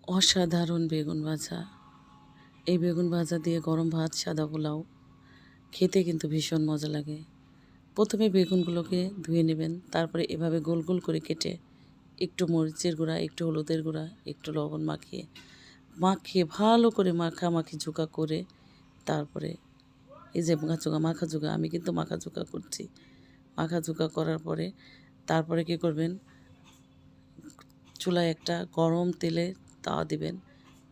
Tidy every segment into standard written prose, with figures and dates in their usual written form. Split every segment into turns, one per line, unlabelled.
অসাধারণ বেগুন ভাজা। এই বেগুন ভাজা দিয়ে গরম ভাত, সাদা পোলাও খেতে কিন্তু ভীষণ মজা লাগে। প্রথমে বেগুনগুলোকে ধুয়ে নেবেন, তারপরে এভাবে গোল গোল করে কেটে একটু মরিচের গুঁড়া, একটু হলুদের গুঁড়া, একটু লবণ মাখিয়ে মাখিয়ে ভালো করে মাখামাখি জোগা করে তারপরে এই যে মাখা জোগা আমি কিন্তু মাখা করছি। মাখা করার পরে তারপরে কী করবেন, চুলায় একটা গরম তেলে তাওয়া দিবেন।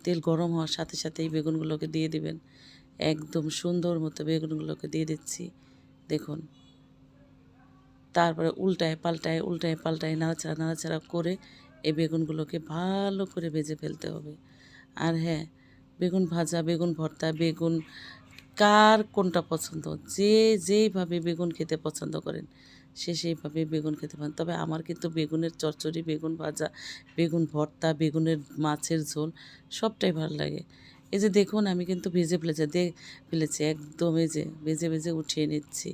তেল গরম হওয়ার সাথে সাথেই বেগুনগুলোকে দিয়ে দিবেন। একদম সুন্দর মতো বেগুনগুলোকে দিয়ে দিচ্ছি, দেখুন। তারপরে উল্টায় পাল্টায় নাড়াচাড়া করে এই বেগুনগুলোকে ভালো করে ভেজে ফেলতে হবে। আর হ্যাঁ, বেগুন ভাজা, বেগুন ভর্তা, বেগুন কার কোনটা পছন্দ, যেইভাবে বেগুন খেতে পছন্দ করেন সে সেইভাবে বেগুন খেতে পারেন। তবে আমার কিন্তু বেগুনের চচ্চড়ি, বেগুন ভাজা, বেগুন ভর্তা, বেগুনের মাছের ঝোল সবটাই ভালো লাগে। এই যে দেখুন, আমি কিন্তু ফেলেছি একদম, এই যে ভেজে উঠিয়ে নিচ্ছি।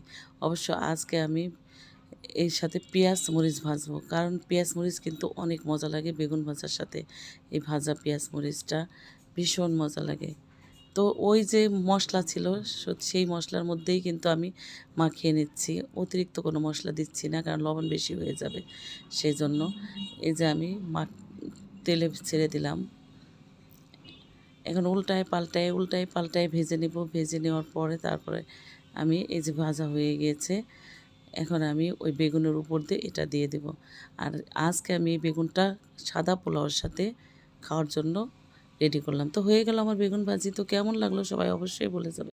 অবশ্য আজকে আমি এর সাথে পেঁয়াজ মরিচ ভাজবো, কারণ পেঁয়াজ মরিচ কিন্তু অনেক মজা লাগে বেগুন ভাজার সাথে। এই ভাজা পেঁয়াজ মরিচটা ভীষণ মজা লাগে। তো ওই যে মশলা ছিল, সেই মশলার মধ্যেই কিন্তু আমি মাখিয়ে নিচ্ছি। অতিরিক্ত কোনো মশলা দিচ্ছি না, কারণ লবণ বেশি হয়ে যাবে। সেই জন্য এই যে আমি তেলে ছেড়ে দিলাম। এখন উল্টায় পাল্টায় ভেজে নেব। ভেজে নেওয়ার পরে তারপরে আমি এই যে ভাজা হয়ে গিয়েছে, এখন আমি ওই বেগুনের উপর দিয়ে এটা দিয়ে দেব। আর আজকে আমি এই বেগুনটা সাদা পোলাওর সাথে খাওয়ার জন্য রেডি করলাম। তো হয়ে গেল আমার বেগুন ভাজি। তো কেমন লাগলো সবাই অবশ্যই বলে যাবে।